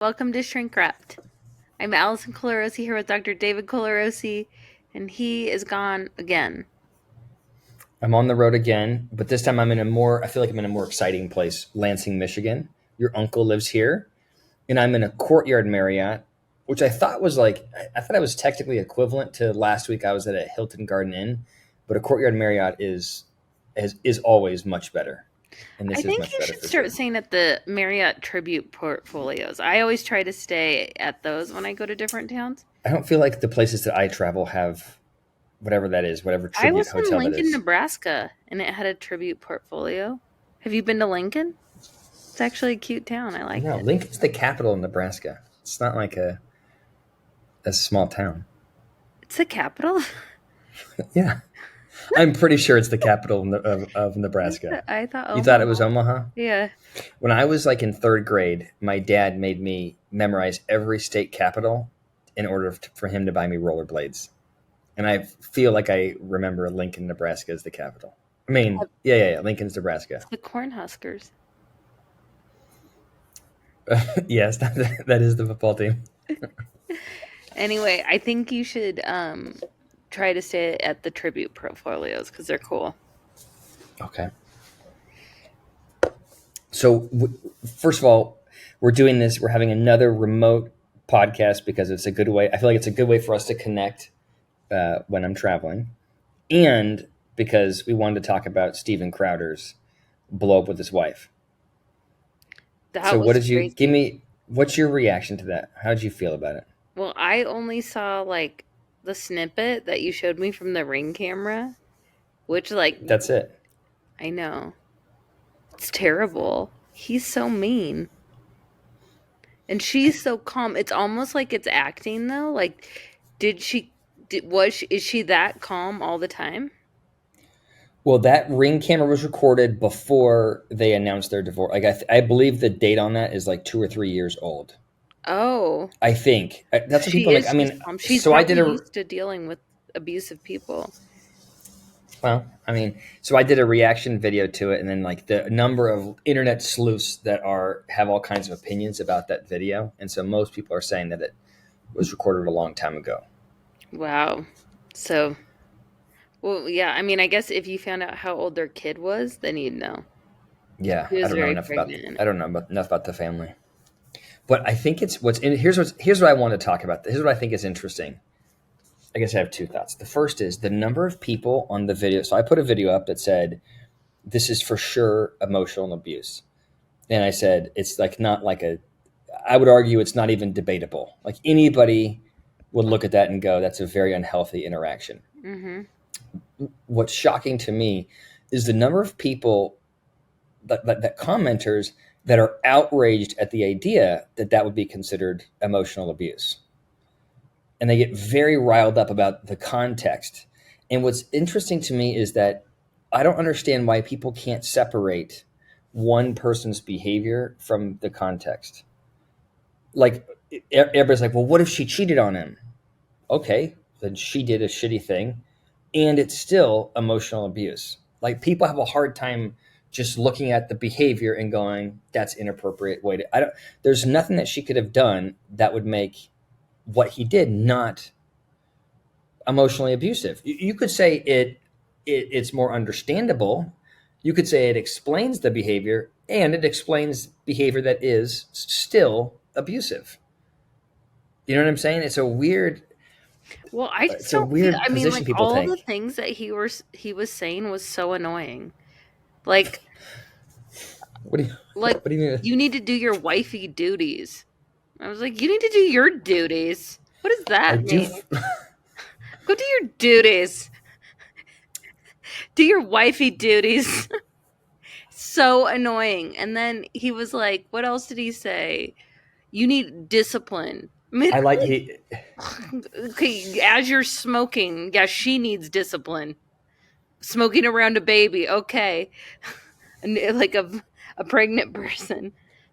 Welcome to Shrink Wrapped. I'm Allison Colarossi here with Dr. David Colarossi, and he is gone again. I'm on the road again, but this time I feel like I'm in a more exciting place, Lansing, Michigan. Your uncle lives here, and I'm in a Courtyard Marriott, which I thought was I thought I was technically equivalent to last week. I was at a Hilton Garden Inn, but a Courtyard Marriott is always much better. And I this is think much you better should for start sure. staying at the Marriott Tribute portfolios. I always try to stay at those when I go to different towns. I don't feel like the places that I travel have whatever that is, whatever I tribute was in hotel that Lincoln, is. Nebraska, and it had a tribute portfolio. Have you been to Lincoln? It's actually a cute town. I liked No, it. Lincoln's the capital of Nebraska. It's not like a small town. It's the capital? Yeah. I'm pretty sure it's the capital of Nebraska. I thought You thought it was Omaha. Omaha? Yeah. When I was in third grade, my dad made me memorize every state capital in order for him to buy me rollerblades. And I feel like I remember Lincoln, Nebraska as the capital. I mean, yeah, Lincoln's Nebraska. The Cornhuskers. Yes, that is the football team. Anyway, I think you should try to stay at the tribute portfolios because they're cool. Okay. So, first of all, we're doing this. We're having another remote podcast because it's a good way. I feel like it's a good way for us to connect when I'm traveling, and because we wanted to talk about Steven Crowder's blow up with his wife. That So, what was did you give crazy. me? What's your reaction to that? How did you feel about it? Well, I only saw the snippet that you showed me from the Ring camera, which That's it. I know. It's terrible. He's so mean. And she's so calm. It's almost like it's acting though. Did she is she that calm all the time? Well, that Ring camera was recorded before they announced their divorce. I believe the date on that is 2 or 3 years old. Oh, I think that's what she people like. is I just mean, calm. She's so I did probably a used to dealing with abusive people. Well, so I did a reaction video to it, and then the number of internet sleuths that have all kinds of opinions about that video, and so most people are saying that it was recorded a long time ago. Wow. So, well, yeah, I mean, I guess if you found out how old their kid was, then you'd know. Yeah, She I was don't know very enough about pregnant. I don't know enough about the family, but I think it's here's what I want to talk about. Here's what I think is interesting. I guess I have two thoughts. The first is the number of people on the video. So I put a video up that said, "This is for sure emotional abuse." And I said, it's not I would argue it's not even debatable. Like anybody would look at that and go, that's a very unhealthy interaction. Mm-hmm. What's shocking to me is the number of people that commenters that are outraged at the idea that that would be considered emotional abuse. And they get very riled up about the context. And what's interesting to me is that I don't understand why people can't separate one person's behavior from the context. Like everybody's like, well, what if she cheated on him? Okay, then she did a shitty thing, and it's still emotional abuse. Like people have a hard time just looking at the behavior and going, that's inappropriate way to. I don't. There's nothing that she could have done that would make what he did not emotionally abusive. You could say it's more understandable. You could say it explains the behavior and it explains behavior that is still abusive. You know what I'm saying? Well, I just It's a don't feel. weird I mean, position people all the take. things that he was saying was so annoying. Like, What do you like what do you mean? you need to do your wifey duties. I was like, you need to do your duties. What does I that do mean? Go do your duties. Do your wifey duties. So annoying. And then he was like, what else did he say? You need discipline. I mean, I like he okay, as you're smoking, yeah, she needs discipline. Smoking around a baby, okay. And a pregnant person.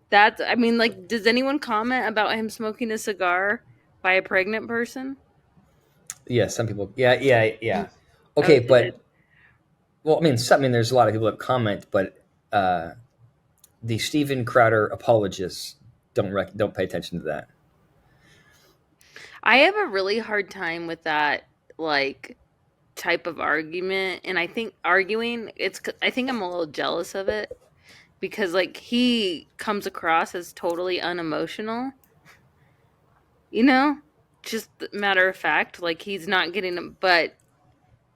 That's, I mean, does anyone comment about him smoking a cigar by a pregnant person? yeah, some people yeah. Okay, Okay. but well, there's a lot of people that comment, but uh the Steven Crowder apologists don't pay attention to that. I have a really hard time with that, like, type of argument, and I think arguing, I think I'm a little jealous of it because, like, he comes across as totally unemotional, you know? Just matter of fact, like, he's not getting, but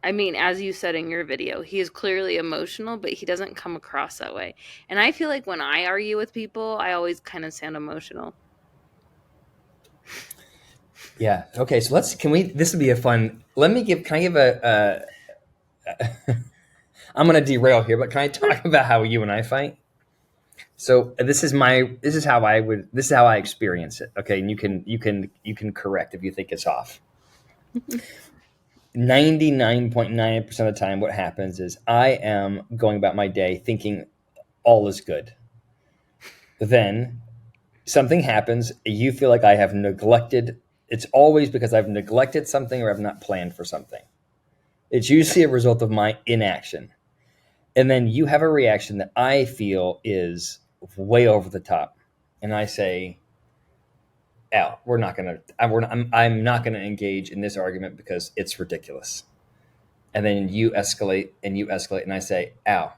I mean, as you said in your video, he is clearly emotional, but he doesn't come across that way. And I feel like when I argue with people, I always kind of sound emotional. Yeah. Okay. So this would be a fun, can I give I'm going to derail here, but can I talk about how you and I fight? So this is how I experience it. Okay. And you can correct if you think it's off. 99.9% of the time, what happens is I am going about my day thinking all is good. Then something happens, you feel like I have neglected. It's always because I've neglected something or I've not planned for something. It's usually a result of my inaction. And then you have a reaction that I feel is way over the top. And I say, Al, I'm not going to engage in this argument because it's ridiculous. And then you escalate and you escalate. And I say, Al,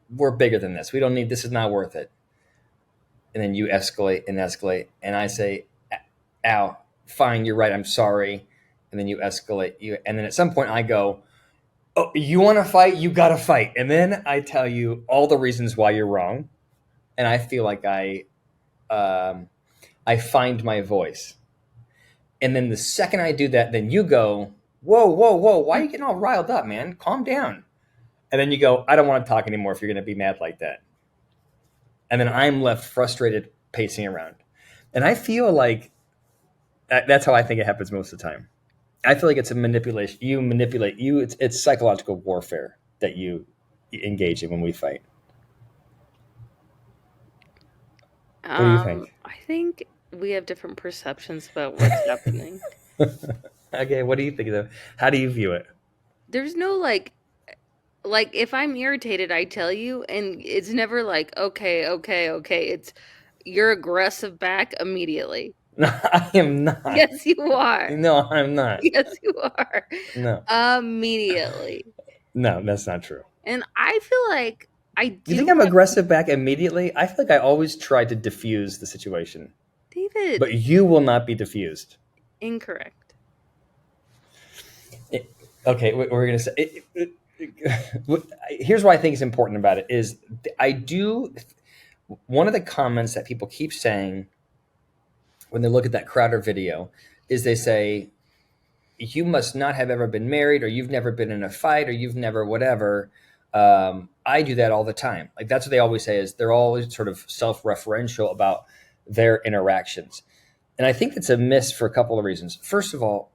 we're bigger than this. We don't need, this is not worth it. And then you escalate and escalate. And I say, Al, fine, you're right. I'm sorry. And then you escalate. And then at some point I go, oh, you want to fight? You got to fight. And then I tell you all the reasons why you're wrong. And I feel like I find my voice. And then the second I do that, then you go, whoa, whoa, whoa. Why are you getting all riled up, man? Calm down. And then you go, I don't want to talk anymore if you're going to be mad like that. And then I'm left frustrated pacing around. And I feel like that's how I think it happens most of the time. I feel like it's a manipulation. It's psychological warfare that you engage in when we fight. What do you think? I think we have different perceptions about what's happening. Okay, what do you think of that? How do you view it? There's no like if I'm irritated, I tell you, and it's never like, okay, okay, okay. It's you're aggressive back immediately. No, I am not. Yes, you are. No, I'm not. Yes, you are. No. Immediately. No, that's not true. And I feel like I do. You think I'm aggressive back immediately? I feel like I always try to diffuse the situation. David. But you will not be diffused. Incorrect. Okay, we're going to say... here's what I think is important about it is one of the comments that people keep saying when they look at that Crowder video is they say, you must not have ever been married, or you've never been in a fight, or you've never whatever. I do that all the time. Like, that's what they always say, is they're always sort of self-referential about their interactions. And I think it's a miss for a couple of reasons. First of all,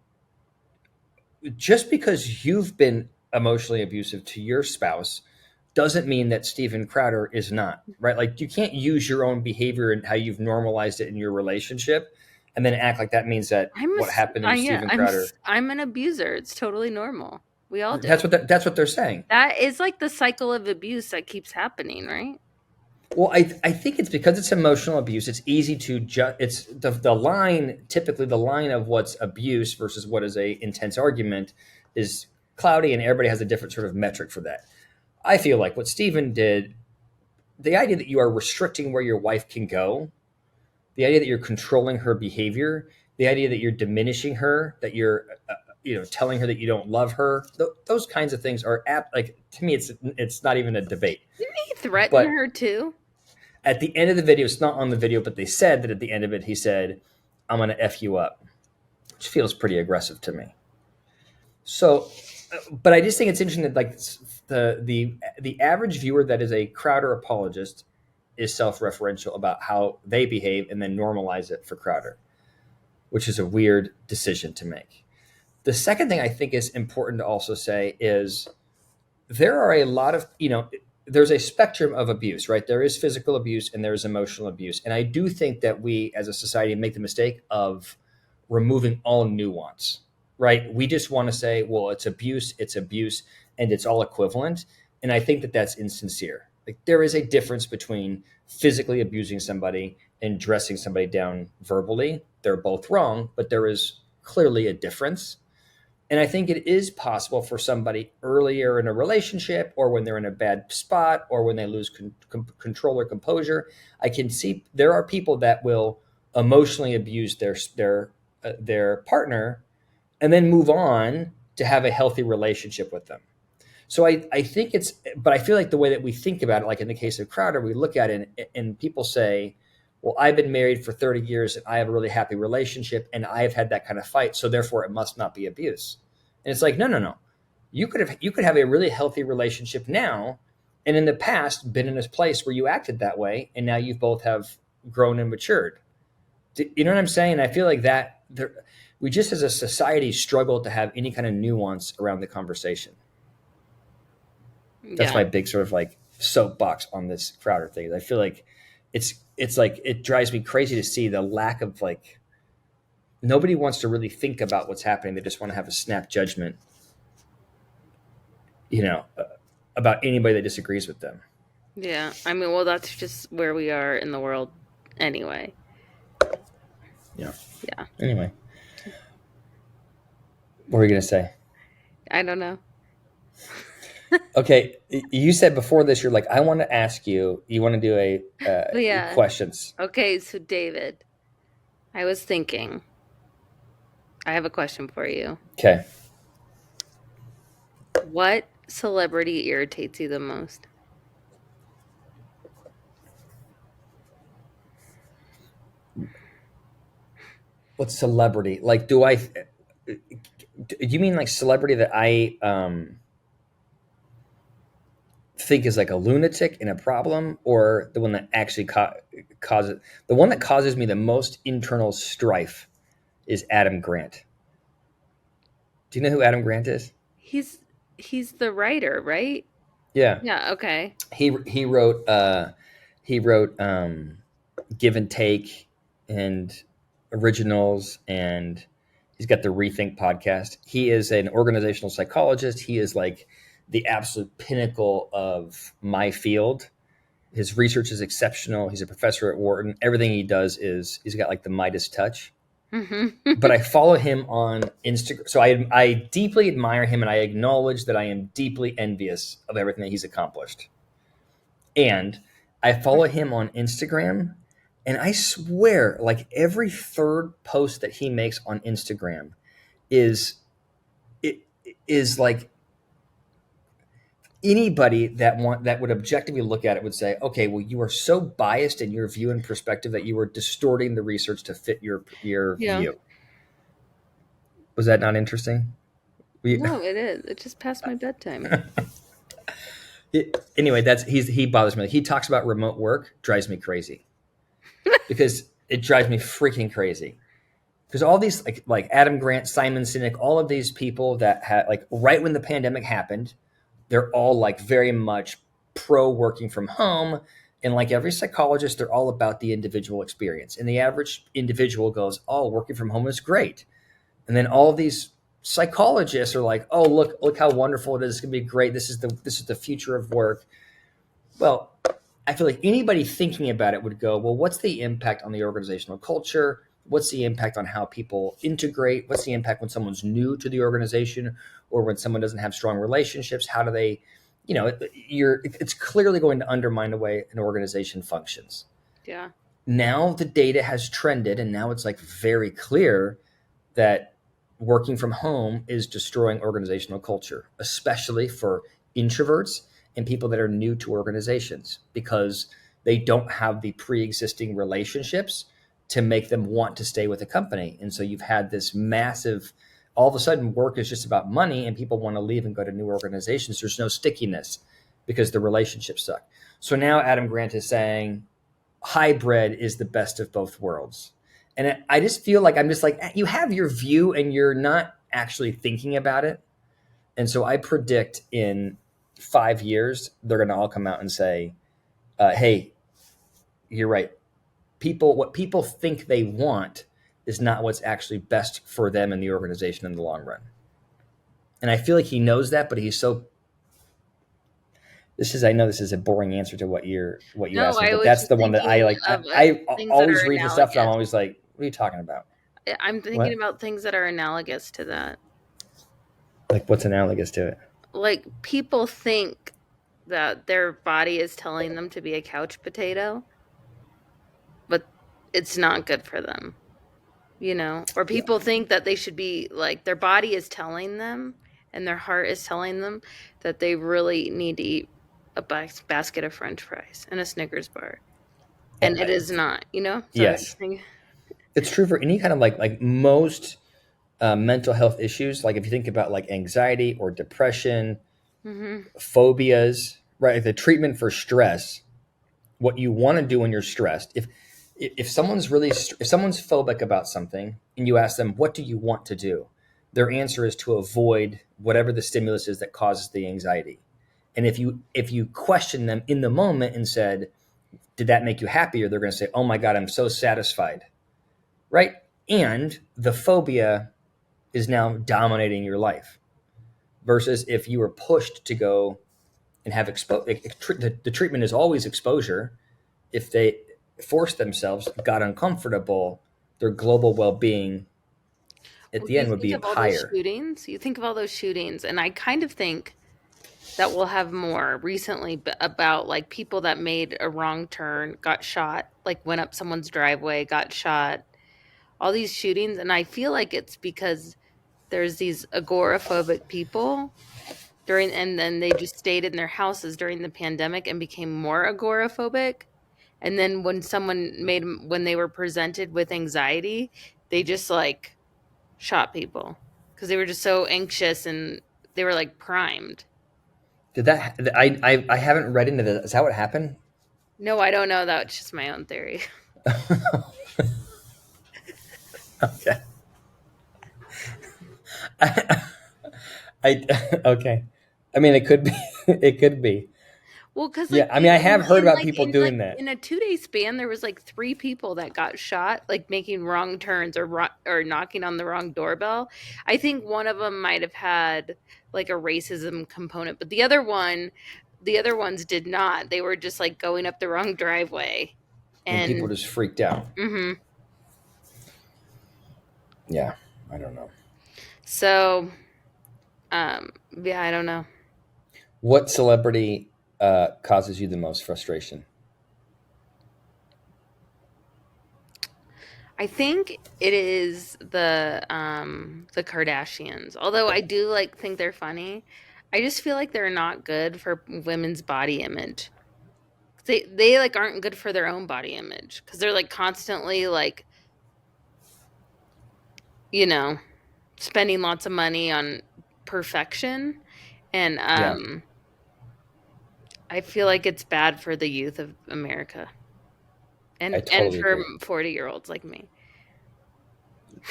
just because you've been emotionally abusive to your spouse doesn't mean that Steven Crowder is not, right? Like, you can't use your own behavior and how you've normalized it in your relationship and then act like that means that what happened to Steven Crowder. I'm an abuser. It's totally normal. We all do. That's what they're saying. That is like the cycle of abuse that keeps happening, right? Well, I think it's because it's emotional abuse. It's easy to it's the line, typically the line of what's abuse versus what is a intense argument is cloudy, and everybody has a different sort of metric for that. I feel like what Steven did, the idea that you are restricting where your wife can go, the idea that you're controlling her behavior, the idea that you're diminishing her, that you're telling her that you don't love her, those kinds of things are to me it's not even a debate. Didn't he threaten her too? At the end of the video, it's not on the video, but they said that at the end of it, he said, I'm going to F you up, which feels pretty aggressive to me. So, but I just think it's interesting that like the average viewer that is a Crowder apologist is self-referential about how they behave and then normalize it for Crowder, which is a weird decision to make. The second thing I think is important to also say is there are a lot of, there's a spectrum of abuse, right? There is physical abuse and there is emotional abuse. And I do think that we as a society make the mistake of removing all nuance, right? We just want to say, well, it's abuse, and it's all equivalent. And I think that that's insincere. Like, there is a difference between physically abusing somebody and dressing somebody down verbally. They're both wrong, but there is clearly a difference. And I think it is possible for somebody earlier in a relationship, or when they're in a bad spot, or when they lose control or composure. I can see there are people that will emotionally abuse their partner and then move on to have a healthy relationship with them. So I think but I feel like the way that we think about it, like in the case of Crowder, we look at it and people say, well, I've been married for 30 years and I have a really happy relationship and I've had that kind of fight, so therefore it must not be abuse. And it's like, no. You could have a really healthy relationship now, and in the past been in this place where you acted that way, and now you both have grown and matured. You know what I'm saying? I feel like we just as a society struggle to have any kind of nuance around the conversation. That's my big sort of like soapbox on this Crowder thing. I feel like it's like it drives me crazy to see the lack of like nobody wants to really think about what's happening. They just want to have a snap judgment, about anybody that disagrees with them. Yeah. I mean, well, that's just where we are in the world anyway. Yeah. Yeah. Anyway, what were you going to say? I don't know. Okay. You said before this, you're like, I want to ask you want to do Yeah. questions. Okay. So David, I was thinking, I have a question for you. Okay. What celebrity irritates you the most? What celebrity? Like, do you mean like celebrity that I think is like a lunatic and a problem, or the one that actually causes the one that causes me the most internal strife is Adam Grant. Do you know who Adam Grant is? He's the writer, right? Yeah. Yeah, okay. He wrote Give and Take and Originals, and he's got the Rethink podcast. He is an organizational psychologist. He is like the absolute pinnacle of my field. His research is exceptional. He's a professor at Wharton. Everything he does he's got like the Midas touch. But I follow him on Instagram. So I deeply admire him, and I acknowledge that I am deeply envious of everything that he's accomplished. And I follow him on Instagram, and I swear, like every third post that he makes on Instagram is like anybody that would objectively look at it would say, okay, well, you are so biased in your view and perspective that you are distorting the research to fit your Yeah. view. Was that not interesting? No, it is. It just passed my bedtime. Anyway, he bothers me. He talks about remote work, drives me crazy because it drives me freaking crazy. Because all these like Adam Grant, Simon Sinek, all of these people that had like right when the pandemic happened, they're all like very much pro working from home. And like every psychologist, they're all about the individual experience. And the average individual goes, oh, working from home is great. And then all these psychologists are like, oh, look how wonderful it is. It's going to be great. This is the future of work. Well, I feel like anybody thinking about it would go, well, what's the impact on the organizational culture? What's the impact on how people integrate? What's the impact when someone's new to the organization or when someone doesn't have strong relationships? How do they, it's clearly going to undermine the way an organization functions. Yeah. Now the data has trended, and now it's like very clear that working from home is destroying organizational culture, especially for introverts and people that are new to organizations, because they don't have the pre-existing relationships to make them want to stay with a company. And so you've had this massive, all of a sudden work is just about money and people want to leave and go to new organizations. There's no stickiness because the relationships suck. So now Adam Grant is saying hybrid is the best of both worlds. And I just feel like I'm just like, you have your view and you're not actually thinking about it. And so I predict in 5 years, they're going to all come out and say, hey, you're right. What people think they want is not what's actually best for them and the organization in the long run. And I feel like he knows that, but he's so I know this is a boring answer to what you No, asked me, I but was that's just the one that I thinking like. of I things that always are read the stuff and I'm analogous. always like, what are you talking about? I'm thinking What? about things that are analogous to that. Like what's analogous to it? Like people think that their body is telling them to be a couch potato, but it's not good for them, you know? Or Yeah. people think that they should be like their body is telling them and their heart is telling them that they really need to eat a basket of french fries and a Snickers bar. And it is not, you know? So I Yes, just think, it's true for any kind of like most mental health issues. Like if you think about like anxiety or depression, mhm. phobias, right? Like the treatment for stress, what you want to do when you're stressed. If someone's if someone's phobic about something and you ask them what do you want to do, their answer is to avoid whatever the stimulus is that causes the anxiety. And if you question them in the moment and said, did that make you happier, they're going to say, oh my god, I'm so satisfied, right? And the phobia is now dominating your life versus if you were pushed to go and have the treatment is always exposure. If they forced themselves, got uncomfortable, their global well-being at Well, the you end would think be of all those higher. shootings, and I kind of think that we'll have more recently about like people that made a wrong turn, got shot, like went up someone's driveway, got shot, all these shootings. And I feel like it's because there's these agoraphobic people and then they just stayed in their houses during the pandemic and became more agoraphobic. And then when they were presented with anxiety, they just like shot people because they were just so anxious and they were like primed. Did that? I haven't read into this. Is that what happened? No, I don't know. That's just my own theory. Okay. I okay. I mean, it could be. It could be. Well, because Yeah. like I mean, I have heard in about people doing that. in a 2 day span, there was like 3 people that got shot, like making wrong turns or knocking on the wrong doorbell. I think one of them might have had like a racism component, but the other ones did not. They were just like going up the wrong driveway, And people and just freaked out. hmm Yeah. I don't know. so yeah, I don't know. What celebrity causes you the most frustration? I think it is the Kardashians. Although I do like think they're funny. I just feel like they're not good for women's body image. They like aren't good for their own body image cuz they're like constantly like, you know, spending lots of money on perfection and Yeah. I feel like it's bad for the youth of America I and totally for agree. 40-year-olds like me.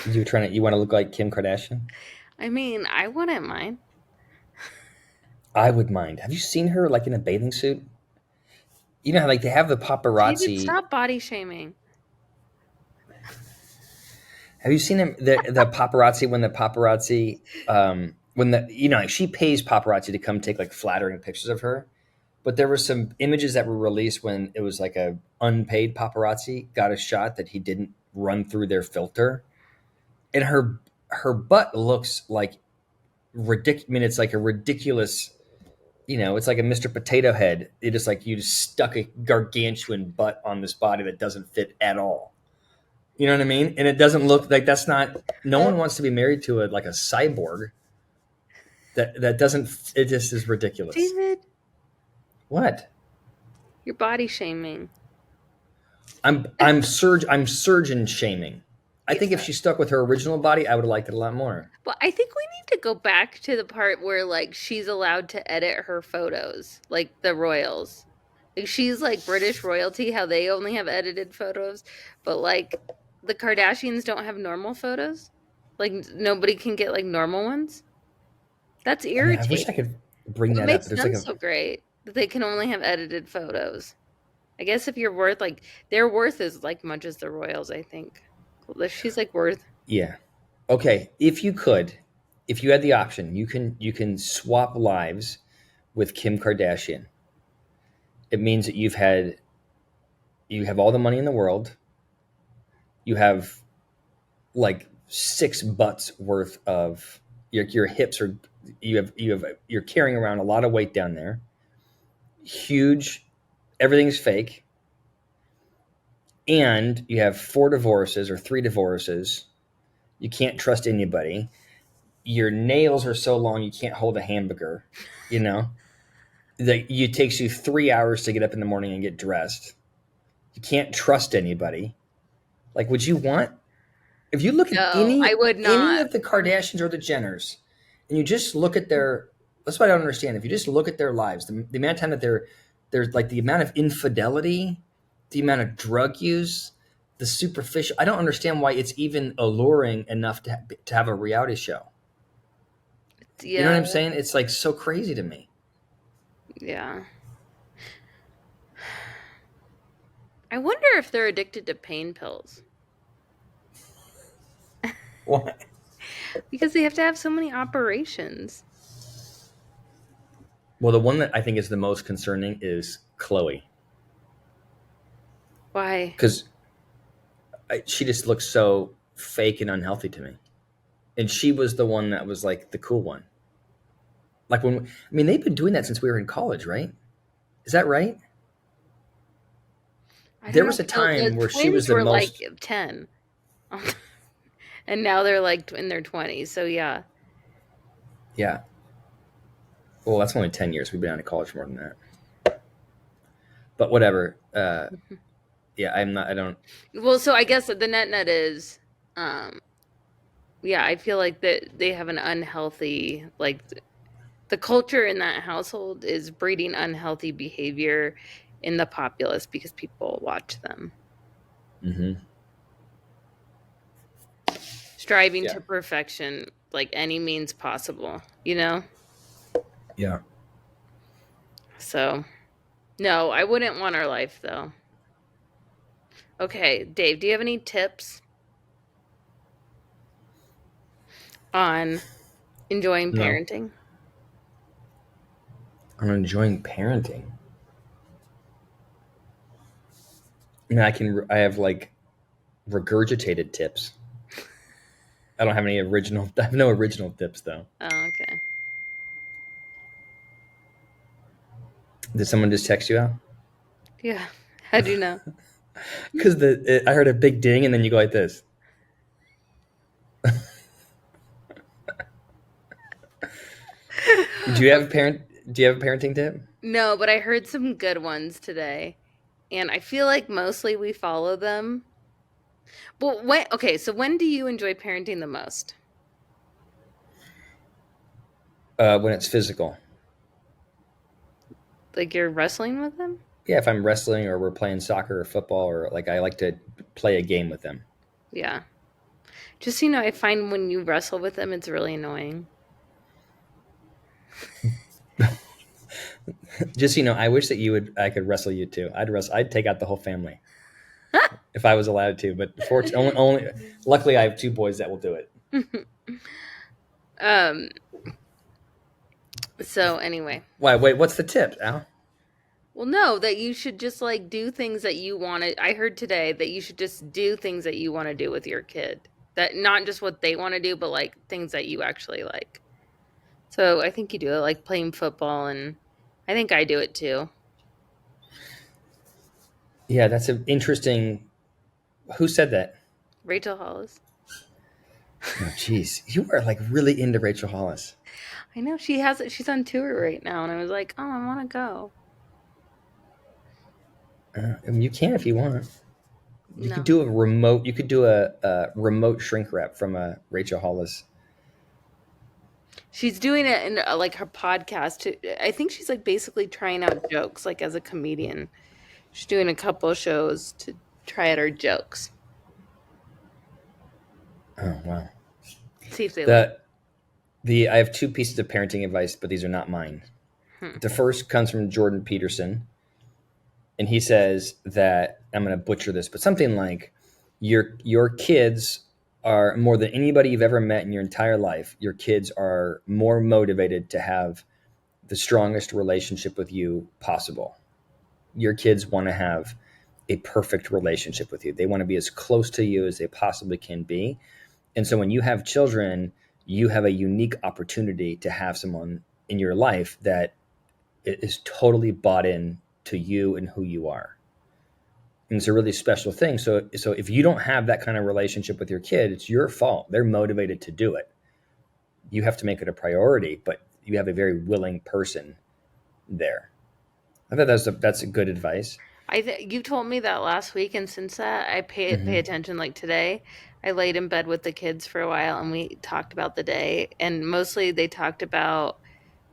You want to look like Kim Kardashian? I mean, I wouldn't mind. I would mind. Have you seen her like in a bathing suit? You know how like they have the David, paparazzi. stop body shaming. Have you seen the paparazzi when the like, she pays paparazzi to come take like flattering pictures of her, but there were some images that were released when it was like a unpaid paparazzi got a shot that he didn't run through their filter, and her butt looks like ridiculous. I mean, it's like a ridiculous. It's like a Mr. Potato Head. It is like you just stuck a gargantuan butt on this body that doesn't fit at all. You know what I mean? And it doesn't look like that's not. No one wants to be married to a cyborg. That doesn't. It just is ridiculous. David, What? you're body shaming. I'm surgeon shaming. I think if she stuck with her original body, I would have liked it a lot more. Well, I think we need to go back to the part where like she's allowed to edit her photos, like the royals. Like she's like British royalty, how they only have edited photos, but like the Kardashians don't have normal photos. Like nobody can get like normal ones. That's I mean, I wish I irritating. could bring What that up. makes There's them like a so great that they can only have edited photos? I guess if you're worth like their worth is like much as the royals, I think. She's like worth. yeah. Okay, if you had the option, you can swap lives with Kim Kardashian. it means that you have all the money in the world. You have like 6 butts worth of your hips are you're carrying around a lot of weight down there. Huge, everything's fake. And you have 4 divorces or 3 divorces. You can't trust anybody. Your nails are so long you can't hold a hamburger, you know? It takes you 3 hours to get up in the morning and get dressed. You can't trust anybody. Like, would you want, if you look at No, I any would any not. of the Kardashians or the Jenners, and you just look at their, that's what I don't understand. If you just look at their lives, the amount of time that there's like the amount of infidelity, the amount of drug use, the superficial, I don't understand why it's even alluring enough to have a reality show. You know Yeah, what I'm saying? It's like so crazy to me. yeah. I wonder if they're addicted to pain pills Why? because they have to have so many operations. Well, the one that I think is the most concerning is Chloe, Why? because she just looks so fake and unhealthy to me. And she was the one that was like the cool one. Like they've been doing that since we were in college, right? Is that right? I don't There know. was a No, time the where she was twins the were like most. 10, and now they're like in their 20s. So yeah. Yeah. Well, that's only 10 years. We've been out of college for more than that. But whatever. Yeah, I'm not. I don't. Well, so I guess the net is, um, yeah, I feel like that they have an unhealthy, like the culture in that household is breeding unhealthy behavior in the populace because people watch them. Mm-hmm. Striving Yeah. to perfection like any means possible, you know? Yeah. So, no, I wouldn't want our life though. Okay, Dave, do you have any tips on enjoying No, parenting? I'm enjoying parenting. I mean, I have like regurgitated tips. I don't have any original. I have no original tips though. Oh, okay. Did someone just text you out? Yeah. How do you know? Because I heard a big ding and then you go like this. Do you have a parent? Do you have a parenting tip? No, but I heard some good ones today, and I feel like mostly we follow them. Well, so when do you enjoy parenting the most? When it's physical. Like you're wrestling with them? Yeah, if I'm wrestling or we're playing soccer or football or like I like to play a game with them. Yeah. Just so you know, I find when you wrestle with them, it's really annoying. Just so you know, I wish that I could wrestle you too. I'd take out the whole family if I was allowed to. But fortunately, luckily I have 2 boys that will do it. um. So anyway, Why? Wait, what's the tip, Al? well, no, that you should just like do things that you want to. I heard today that you should just do things that you want to do with your kid. That not just what they want to do, but like things that you actually like. So I think you do it, like playing football, and I think I do it too. Yeah, that's an interesting. Who said that? Rachel Hollis. Oh, jeez, you are like really into Rachel Hollis. I know she has it. She's on tour right now, and I was like, oh, I want to go. I mean, you can if you want. You could No, do a remote. You could do a remote shrink wrap from a Rachel Hollis. she's doing it in like her podcast. I think she's like basically trying out jokes, like as a comedian. She's doing a couple shows to try out her jokes, Oh wow. see if they like. The I have 2 pieces of parenting advice, but these are not mine. Hmm. The first comes from Jordan Peterson, and he says that I'm going to butcher this, but something like your kids are more than anybody you've ever met in your entire life. Your kids are more motivated to have the strongest relationship with you possible. Your kids want to have a perfect relationship with you. They want to be as close to you as they possibly can be. And so when you have children, you have a unique opportunity to have someone in your life that is totally bought in to you and who you are. And it's a really special thing. So if you don't have that kind of relationship with your kid, it's your fault. They're motivated to do it. You have to make it a priority, but you have a very willing person there. I thought that's a good advice. You told me that last week, and since that, I pay Mm-hmm. attention. Like today, I laid in bed with the kids for a while, and we talked about the day. And mostly, they talked about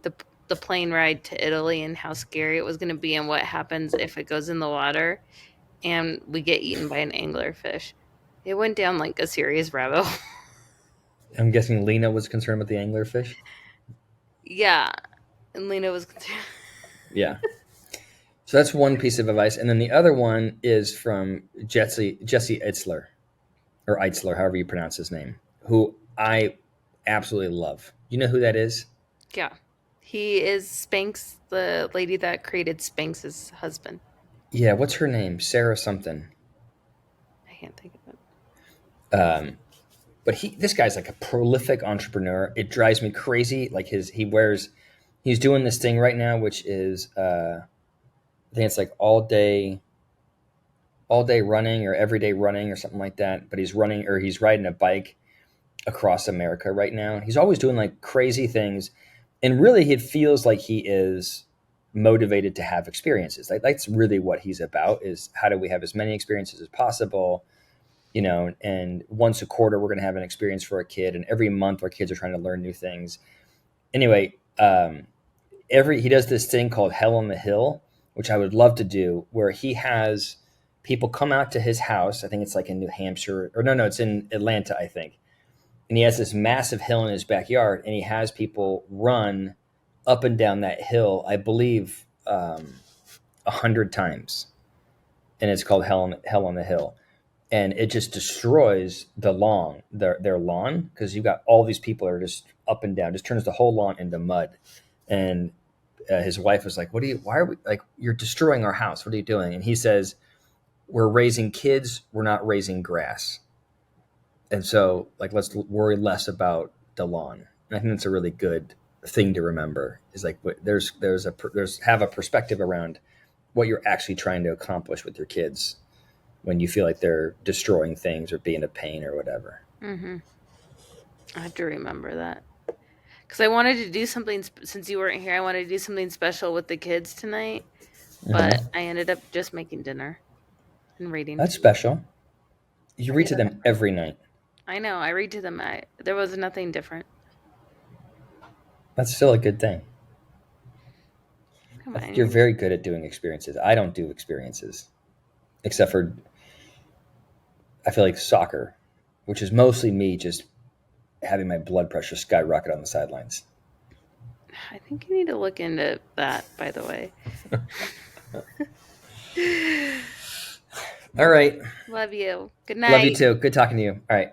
the the plane ride to Italy and how scary it was going to be, and what happens if it goes in the water and we get eaten by an anglerfish. It went down like a serious rabbit hole. I'm guessing Lena was concerned with the anglerfish. Yeah, and Lena was concerned. Yeah. So that's one piece of advice, and then the other one is from Jesse Itzler, or Eitzler, however you pronounce his name, who I absolutely love. You know who that is? Yeah, he is Spanx, the lady that created Spanx's husband. Yeah, what's her name? Sarah something. I can't think of it. But this guy's like a prolific entrepreneur. It drives me crazy. Like he's doing this thing right now, which is I think it's like all day running or everyday running or something like that. But he's riding a bike across America right now. He's always doing like crazy things, and really, it feels like he is motivated to have experiences. Like that's really what he's about: is how do we have as many experiences as possible. And once a quarter, we're going to have an experience for a kid. And every month, our kids are trying to learn new things. Anyway, he does this thing called Hell on the Hill, which I would love to do, where he has people come out to his house. I think it's like in New Hampshire, or no, it's in Atlanta, I think. And he has this massive hill in his backyard, and he has people run up and down that hill, I believe, 100 times. And it's called Hell on the Hill. And it just destroys their lawn, because you've got all these people that are just up and down, just turns the whole lawn into mud. And his wife was like, why are we, like, you're destroying our house, what are you doing? And he says, we're raising kids, we're not raising grass. And so, like, let's worry less about the lawn. And I think that's a really good thing to remember, is like, have a perspective around what you're actually trying to accomplish with your kids when you feel like they're destroying things or being a pain or whatever. Mm-hmm. I have to remember that. Because I wanted to do something, since you weren't here, I wanted to do something special with the kids tonight. But I ended up just making dinner and reading. That's special. You read to them every night. I know. I read to them. There was nothing different. That's still a good thing. Come on. You're very good at doing experiences. I don't do experiences, except for, I feel like, soccer, which is mostly me just having my blood pressure skyrocket on the sidelines. I think you need to look into that, by the way. All right. Love you. Good night. Love you too. Good talking to you. All right.